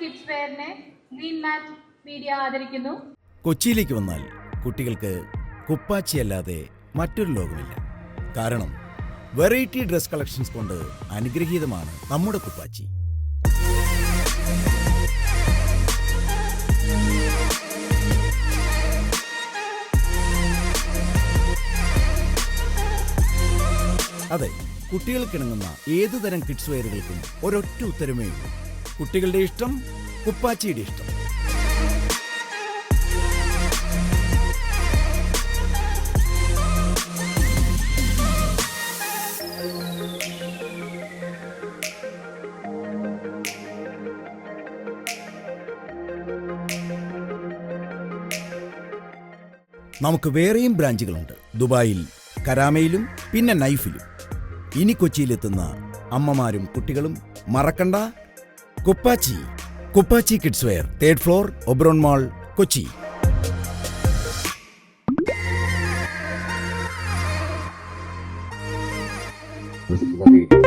Kids വെയറിനെ green മാറ്റ് media ആദരിക്കുന്നു. കൊച്ചിയിലേക്ക് വന്നാൽ കുട്ടികൾക്ക് കുപ്പാച്ചി അല്ലാതെ മറ്റൊരു ലോകമില്ല. കാരണം വെറൈറ്റി ഡ്രസ് കളക്ഷൻസ് കൊണ്ട് അനുഗ്രഹീതമാണ് നമ്മുടെ കുപ്പാച്ചി. അതെ, കുട്ടികൾക്കിണങ്ങുന്ന ഏതുതരം കിഡ്സ് വെയറുകൾക്കും ഒരൊറ്റ ഉത്തരമേ ഉള്ളൂ. കുട്ടികളുടെ ഇഷ്ടം, കുപ്പാച്ചിയുടെ ഇഷ്ടം. നമുക്ക് വേറെയും ബ്രാഞ്ചുകളുണ്ട്. ദുബായിൽ, കരാമയിലും പിന്നെ നൈഫിലും. ഇനി കൊച്ചിയിലെത്തുന്ന അമ്മമാരും കുട്ടികളും മറക്കണ്ട Kuppachi. Kuppachi kids wear, 3rd floor, Oberon mall, Kochi. This is